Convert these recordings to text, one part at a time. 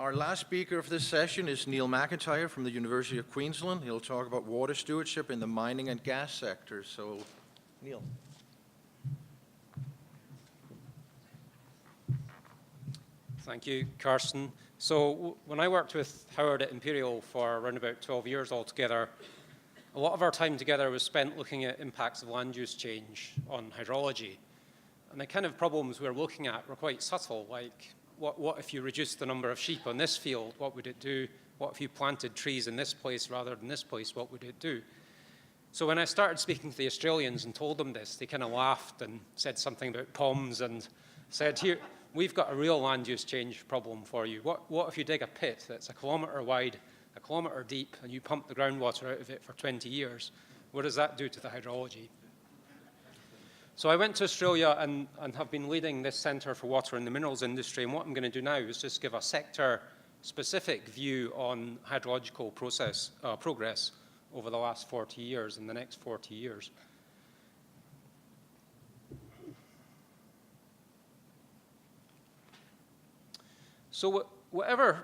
Our last speaker of this session is Neil McIntyre from the University of Queensland. He'll talk about water stewardship in the mining and gas sectors. So, Neil. Thank you, Carsten. So when I worked with Howard at Imperial for around about 12 years altogether, a lot of our time together was spent looking at impacts of land use change on hydrology. And the kind of problems we were looking at were quite subtle, like what if you reduced the number of sheep on this field, what would it do? What if you planted trees in this place rather than this place, what would it do? So when I started speaking to the Australians and told them this, they kind of laughed and said something about POMs and said, here, we've got a real land use change problem for you. What if you dig a pit that's 1 kilometre wide, 1 kilometre deep, and you pump the groundwater out of it for 20 years? What does that do to the hydrology? So I went to Australia and have been leading this Centre for Water in the Minerals Industry, and what I'm going to do now is just give a sector-specific view on hydrological progress over the last 40 years and the next 40 years. So whatever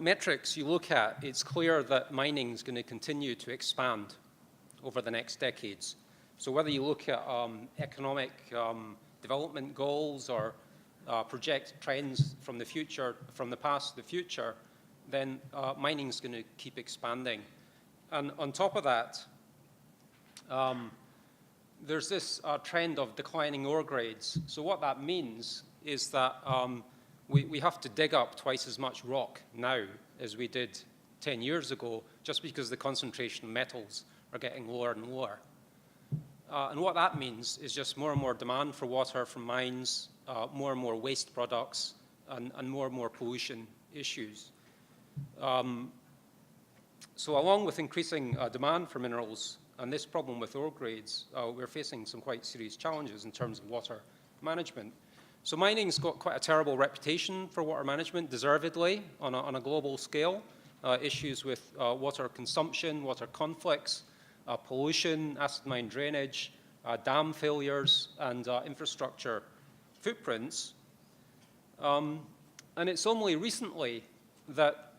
metrics you look at, it's clear that mining is going to continue to expand over the next decades. So whether you look at economic development goals or project trends from the future, from the past to the future, then mining is going to keep expanding. And on top of that, there's this trend of declining ore grades. So what that means is that we have to dig up twice as much rock now as we did 10 years ago, just because the concentration of metals are getting lower and lower. And what that means is just more and more demand for water from mines, more and more waste products, and more pollution issues. So along with increasing demand for minerals and this problem with ore grades, we're facing some quite serious challenges in terms of water management. So mining's got quite a terrible reputation for water management, deservedly, on a global scale. Issues with water consumption, water conflicts, pollution, acid mine drainage, dam failures, and infrastructure footprints. And it's only recently that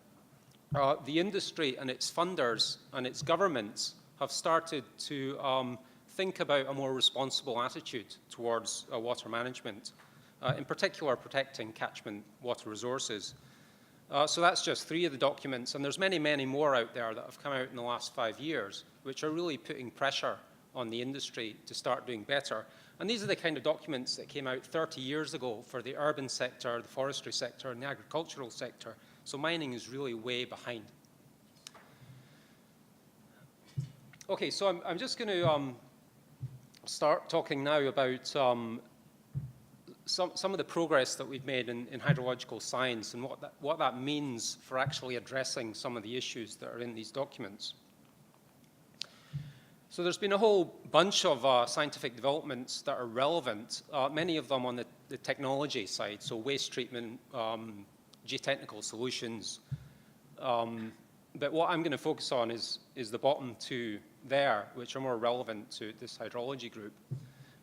the industry and its funders and its governments have started to think about a more responsible attitude towards water management, in particular protecting catchment water resources. So that's just 3 of the documents, and there's many, many more out there that have come out in the last 5 years, which are really putting pressure on the industry to start doing better. And these are the kind of documents that came out 30 years ago for the urban sector, the forestry sector, and the agricultural sector. So mining is really way behind. Okay, so I'm just going to start talking now about some of the progress that we've made in hydrological science and what that means for actually addressing some of the issues that are in these documents. So there's been a whole bunch of scientific developments that are relevant, many of them on the technology side, so waste treatment, geotechnical solutions. But what I'm going to focus on is the bottom 2 there, which are more relevant to this hydrology group.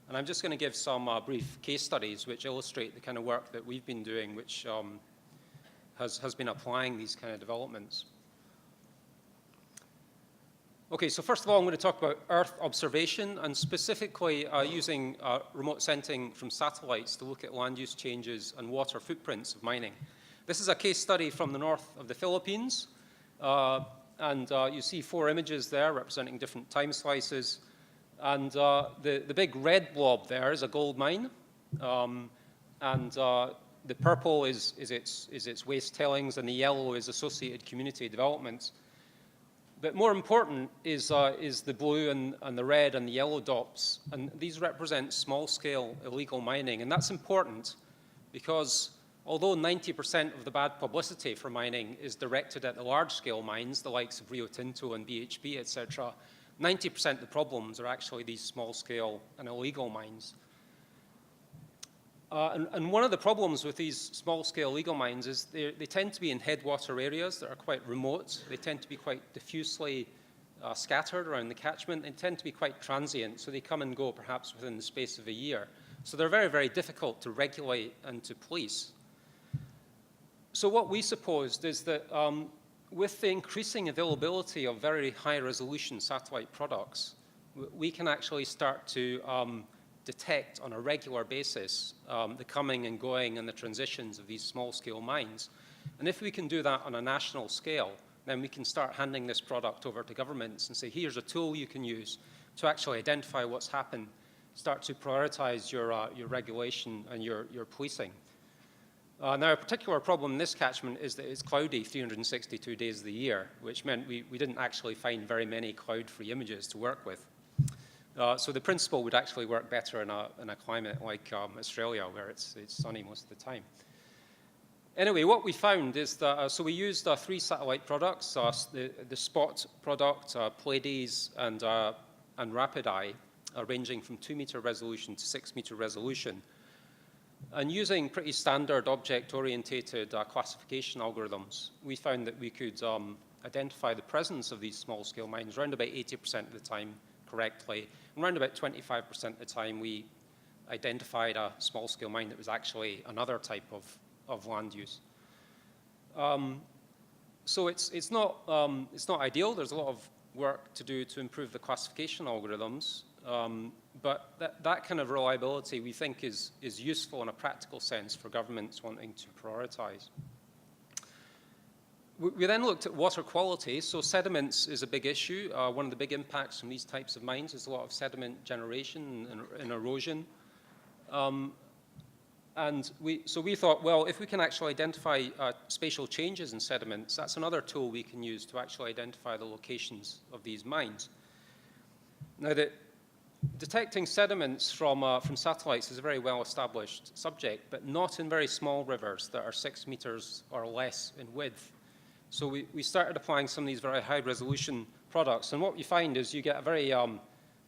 And I'm just going to give some brief case studies which illustrate the kind of work that we've been doing, which has been applying these kind of developments. Okay, so first of all, I'm going to talk about Earth observation and specifically using remote sensing from satellites to look at land use changes and water footprints of mining. This is a case study from the north of the Philippines, and you see 4 images there representing different time slices. And the big red blob there is a gold mine, and the purple is its waste tailings, and the yellow is associated community developments. But more important is the blue and the red and the yellow dots, and these represent small-scale illegal mining. And that's important because although 90% of the bad publicity for mining is directed at the large-scale mines, the likes of Rio Tinto and BHP, etc., 90% of the problems are actually these small-scale and illegal mines. And one of the problems with these small-scale illegal mines is they tend to be in headwater areas that are quite remote. They tend to be quite diffusely scattered around the catchment. They tend to be quite transient, so they come and go perhaps within the space of a year. So they're very, very difficult to regulate and to police. So what we supposed is that with the increasing availability of very high-resolution satellite products, we can actually start to detect on a regular basis the coming and going and the transitions of these small-scale mines. And if we can do that on a national scale, then we can start handing this product over to governments and say, here's a tool you can use to actually identify what's happened, start to prioritize your regulation and your policing. Now, a particular problem in this catchment is that it's cloudy 362 days of the year, which meant we didn't actually find very many cloud-free images to work with. So the principle would actually work better in a climate like Australia, where it's sunny most of the time. Anyway, what we found is that, so we used 3 satellite products, the Spot product, Pleiades, and RapidEye, ranging from 2-meter resolution to 6-meter resolution. And using pretty standard object-orientated classification algorithms, we found that we could identify the presence of these small-scale mines around about 80% of the time correctly. And around about 25% of the time, we identified a small-scale mine that was actually another type of land use. So it's not ideal. There's a lot of work to do to improve the classification algorithms. But that kind of reliability, we think, is useful in a practical sense for governments wanting to prioritize. We then looked at water quality. So sediments is a big issue. One of the big impacts from these types of mines is a lot of sediment generation and erosion. So we thought, well, if we can actually identify spatial changes in sediments, that's another tool we can use to actually identify the locations of these mines. Now, detecting sediments from satellites is a very well-established subject, but not in very small rivers that are 6 meters or less in width. So we started applying some of these very high-resolution products, and what you find is you get a very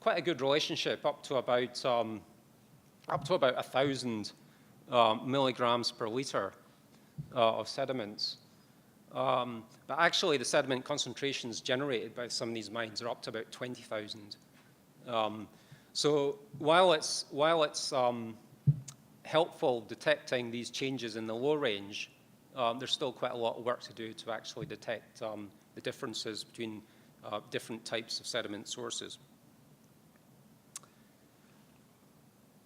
quite a good relationship up to about 1,000 milligrams per liter of sediments. But actually, the sediment concentrations generated by some of these mines are up to about 20,000. So while it's helpful detecting these changes in the low range, there's still quite a lot of work to do to actually detect the differences between different types of sediment sources.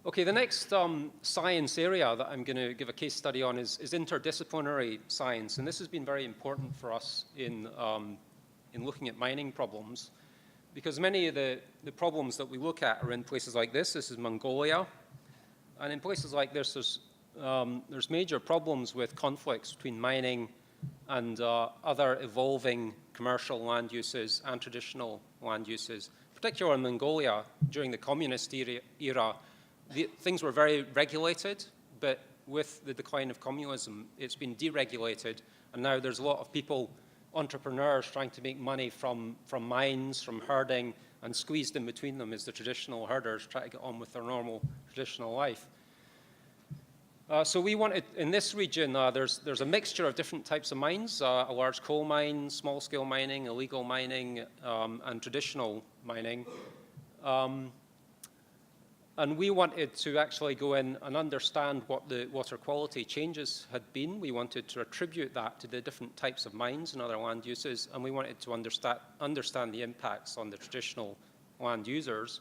Okay, the next science area that I'm going to give a case study on is interdisciplinary science, and this has been very important for us in looking at mining problems, because many of the problems that we look at are in places like this. This is Mongolia, and in places like this, there's major problems with conflicts between mining and other evolving commercial land uses and traditional land uses. Particularly in Mongolia, during the communist era, things were very regulated, but with the decline of communism, it's been deregulated, and now there's a lot of people, entrepreneurs, trying to make money from mines, from herding, and squeezed in between them is the traditional herders try to get on with their normal traditional life. So we wanted, in this region, there's a mixture of different types of mines, a large coal mine, small-scale mining, illegal mining, and traditional mining. And we wanted to actually go in and understand what the water quality changes had been. We wanted to attribute that to the different types of mines and other land uses, and we wanted to understand the impacts on the traditional land users.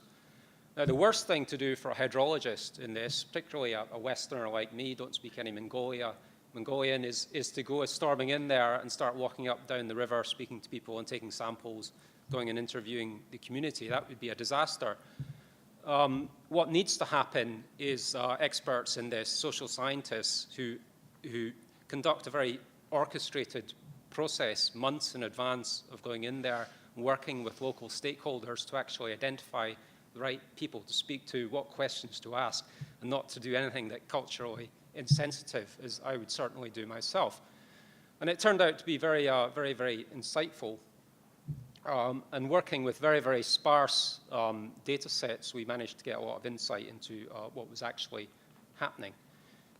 Now, the worst thing to do for a hydrologist in this, particularly a Westerner like me, don't speak any Mongolian, is to go storming in there and start walking up down the river, speaking to people and taking samples, going and interviewing the community. That would be a disaster. What needs to happen is experts in this, social scientists, who conduct a very orchestrated process months in advance of going in there, working with local stakeholders to actually identify the right people to speak to, what questions to ask, and not to do anything that culturally insensitive, as I would certainly do myself. And it turned out to be very, very insightful. And working with very, very sparse data sets, we managed to get a lot of insight into what was actually happening.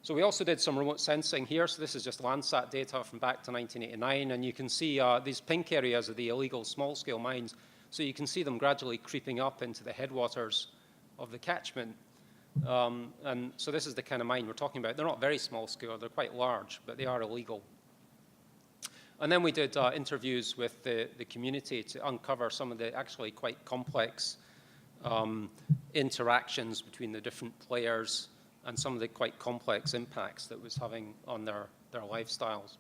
So we also did some remote sensing here. So this is just Landsat data from back to 1989. And you can see these pink areas are the illegal small-scale mines. So you can see them gradually creeping up into the headwaters of the catchment. And so this is the kind of mine we're talking about. They're not very small-scale. They're quite large, but they are illegal. And then we did interviews with the community to uncover some of the actually quite complex interactions between the different players and some of the quite complex impacts that it was having on their lifestyles.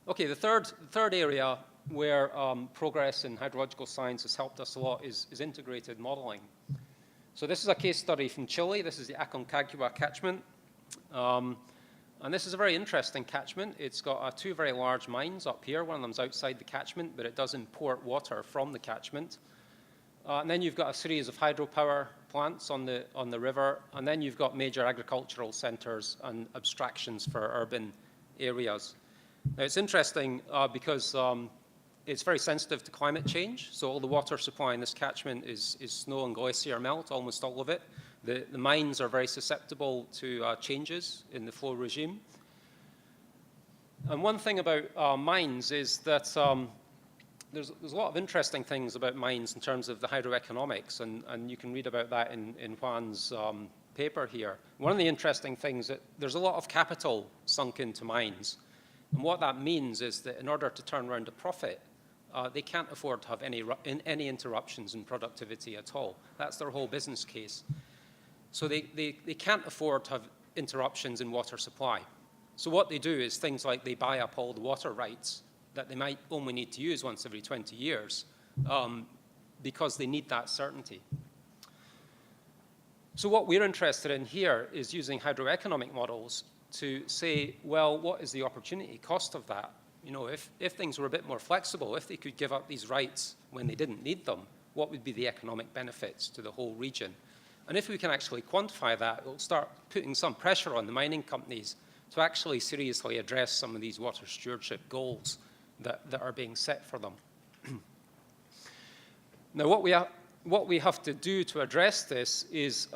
Okay, the third area where progress in hydrological science has helped us a lot is integrated modeling. So this is a case study from Chile. This is the Aconcagua catchment. And this is a very interesting catchment. It's got two very large mines up here. One of them's outside the catchment, but it does import water from the catchment. And then you've got a series of hydropower plants on the river, and then you've got major agricultural centers and abstractions for urban areas. Now, it's interesting because it's very sensitive to climate change. So all the water supply in this catchment is snow and glacier melt, almost all of it. The mines are very susceptible to changes in the flow regime. And one thing about mines is that there's a lot of interesting things about mines in terms of the hydroeconomics, and you can read about that in Juan's paper here. One of the interesting things that there's a lot of capital sunk into mines. And what that means is that in order to turn around a profit, they can't afford to have any interruptions in productivity at all. That's their whole business case. So they can't afford to have interruptions in water supply. So what they do is things like they buy up all the water rights that they might only need to use once every 20 years because they need that certainty. So what we're interested in here is using hydroeconomic models to say, well, what is the opportunity cost of that? You know, if things were a bit more flexible, if they could give up these rights when they didn't need them, what would be the economic benefits to the whole region? And if we can actually quantify that, it'll start putting some pressure on the mining companies to actually seriously address some of these water stewardship goals that are being set for them. Now, what we have to do to address this is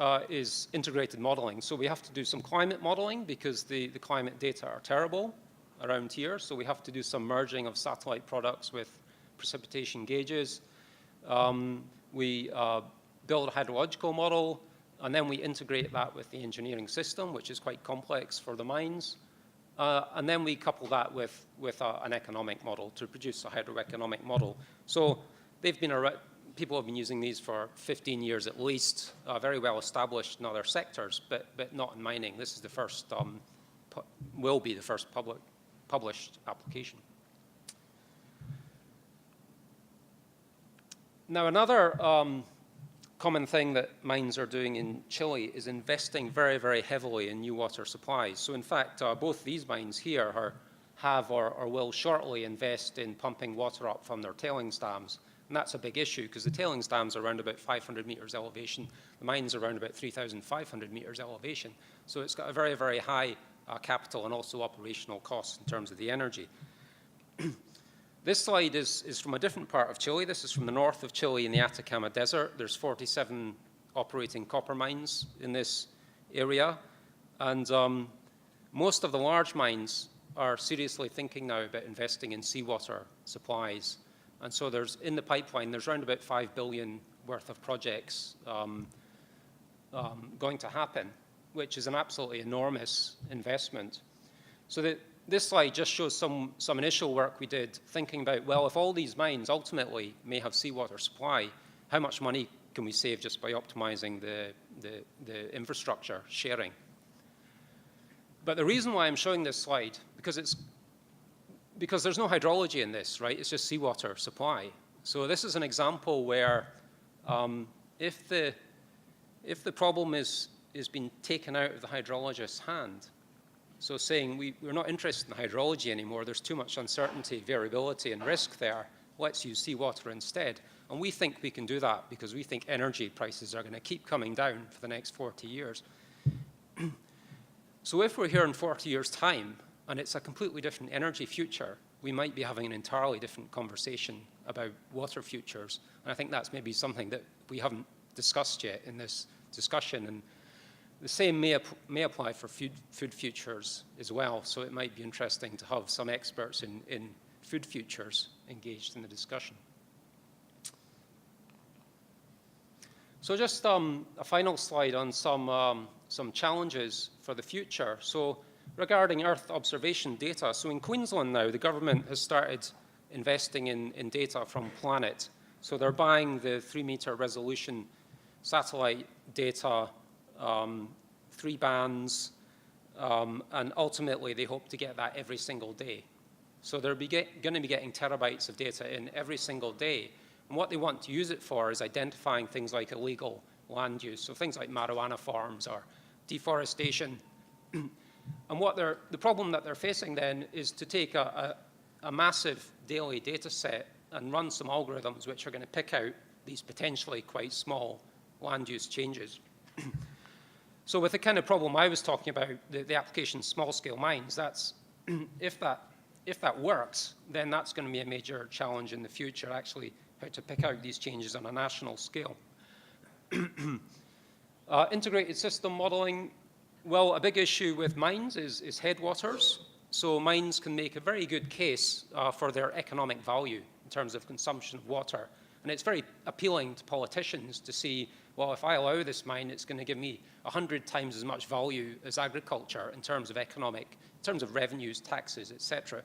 integrated modeling. So we have to do some climate modeling because the climate data are terrible around here. So we have to do some merging of satellite products with precipitation gauges. We build a hydrological model, and then we integrate that with the engineering system, which is quite complex for the mines. And then we couple that with an economic model to produce a hydroeconomic model. So they've been around. People have been using these for 15 years at least, very well established in other sectors, but not in mining. This is the first, will be the first published application. Now, another common thing that mines are doing in Chile is investing very, very heavily in new water supplies. So in fact, both these mines here have or will shortly invest in pumping water up from their tailings dams. And that's a big issue because the tailings dams are around about 500 meters elevation. The mines are around about 3,500 meters elevation. So it's got a very, very high capital and also operational costs in terms of the energy. This slide is from a different part of Chile. This is from the north of Chile in the Atacama Desert. There's 47 operating copper mines in this area. And most of the large mines are seriously thinking now about investing in seawater supplies. And so there's, in the pipeline, there's around about 5 billion worth of projects going to happen, which is an absolutely enormous investment. So this slide just shows some initial work we did thinking about, well, if all these mines ultimately may have seawater supply, how much money can we save just by optimizing the infrastructure sharing? But the reason why I'm showing this slide, because there's no hydrology in this, right? It's just seawater supply. So this is an example where if the problem is being taken out of the hydrologist's hand, so saying we're not interested in hydrology anymore, there's too much uncertainty, variability, and risk there, let's use seawater instead. And we think we can do that because we think energy prices are going to keep coming down for the next 40 years. So if we're here in 40 years' time, and it's a completely different energy future, we might be having an entirely different conversation about water futures. And I think that's maybe something that we haven't discussed yet in this discussion. And the same may apply for food futures as well. So it might be interesting to have some experts in food futures engaged in the discussion. So just a final slide on some challenges for the future. So regarding Earth observation data. So in Queensland now, the government has started investing in data from Planet. So they're buying the 3-meter resolution satellite data, 3 bands, and ultimately they hope to get that every single day. So they're going to be getting terabytes of data in every single day. And what they want to use it for is identifying things like illegal land use, so things like marijuana farms or deforestation. And the problem that they're facing then is to take a massive daily data set and run some algorithms which are going to pick out these potentially quite small land use changes. So with the kind of problem I was talking about, the application small-scale mines, that's if that works, then that's going to be a major challenge in the future, actually, how to pick out these changes on a national scale. Integrated system modeling, well, a big issue with mines is headwaters. So mines can make a very good case for their economic value in terms of consumption of water. And it's very appealing to politicians to see, well, if I allow this mine, it's going to give me 100 times as much value as agriculture in terms of in terms of revenues, taxes, etc.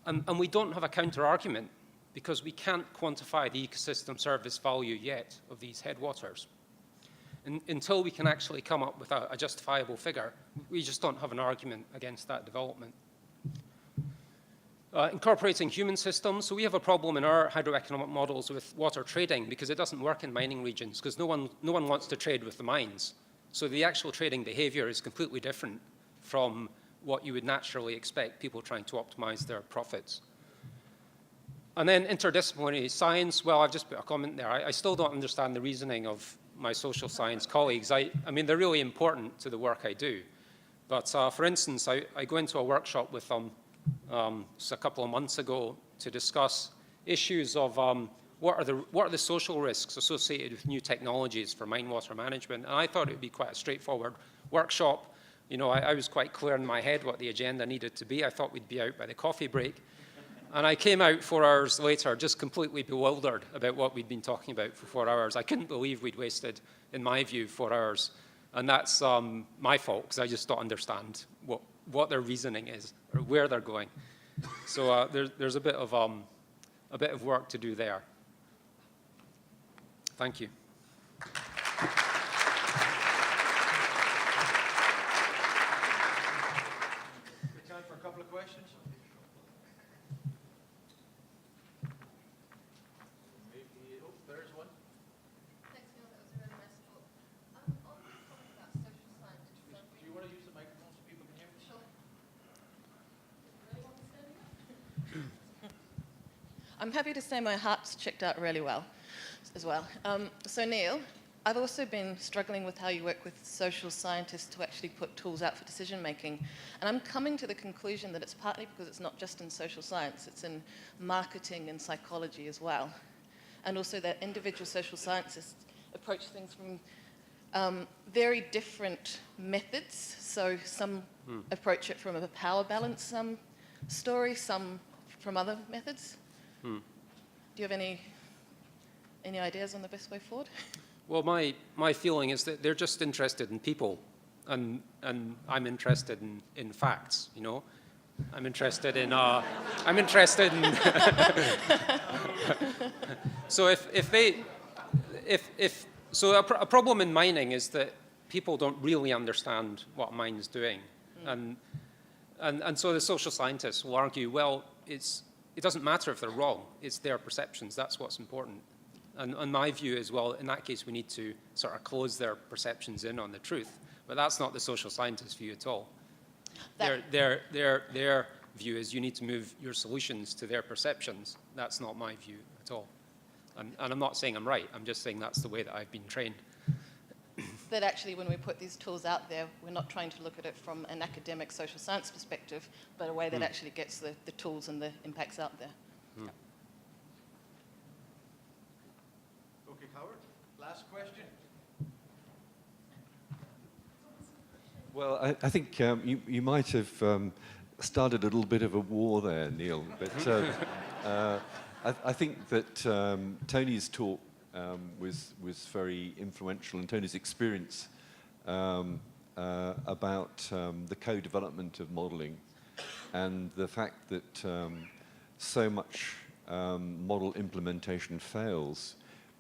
And we don't have a counter-argument because we can't quantify the ecosystem service value yet of these headwaters. Until we can actually come up with a justifiable figure, we just don't have an argument against that development. Incorporating human systems. So we have a problem in our hydroeconomic models with water trading because it doesn't work in mining regions because no one wants to trade with the mines. So the actual trading behavior is completely different from what you would naturally expect people trying to optimize their profits. And then interdisciplinary science. Well, I've just put a comment there. I still don't understand the reasoning of my social science colleagues. I mean, they're really important to the work I do. But for instance, I go into a workshop with them just a couple of months ago to discuss issues of what are the social risks associated with new technologies for mine water management. And I thought it would be quite a straightforward workshop. You know, I was quite clear in my head what the agenda needed to be. I thought we'd be out by the coffee break. And I came out 4 hours later just completely bewildered about what we'd been talking about for 4 hours. I couldn't believe we'd wasted, in my view, 4 hours. And that's my fault, because I just don't understand what their reasoning is or where they're going. So there's a bit of work to do there. Thank you. Time for a couple of questions. There's one. Thanks, Neil. That was a really nice talk. On the topic about social science, Do you want to use the microphone so people can hear? sure. Really want to stand up? I'm happy to say my heart's checked out really well as well. So Neil, I've also been struggling with how you work with social scientists to actually put tools out for decision making. And I'm coming to the conclusion that it's partly because it's not just in social science, it's in marketing and psychology as well. And also that individual social scientists approach things from very different methods. So some approach it from a power balance story, some from other methods. Do you have any ideas on the best way forward? Well, my feeling is that they're just interested in people, and I'm interested in facts. You know, I'm interested in. So a problem in mining is that people don't really understand what a mine is doing, and so the social scientists will argue, well, it doesn't matter if they're wrong; it's their perceptions. That's what's important. And my view is, well, in that case, we need to sort of close their perceptions in on the truth. But that's not the social scientist view at all. Their view is you need to move your solutions to their perceptions. That's not my view at all. And I'm not saying I'm right. I'm just saying that's the way that I've been trained. That actually, when we put these tools out there, we're not trying to look at it from an academic social science perspective, but a way that actually gets the tools and the impacts out there. Okay, Howard, last question. Well, I think you might have started a little bit of a war there, Neil. But I think that Tony's talk was very influential, and Tony's experience about the co-development of modeling and the fact that so much model implementation fails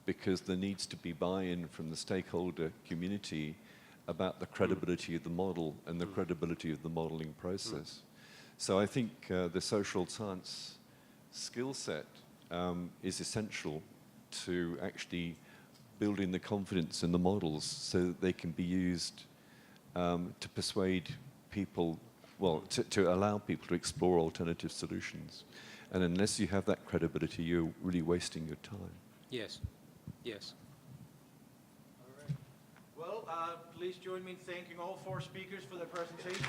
because there needs to be buy-in from the stakeholder community about the credibility of the model and the credibility of the modeling process. So I think the social science skill set is essential to actually building the confidence in the models so that they can be used to persuade people, well, to allow people to explore alternative solutions. And unless you have that credibility, you're really wasting your time. Yes, yes. All right. Well, please join me in thanking all four speakers for their presentations.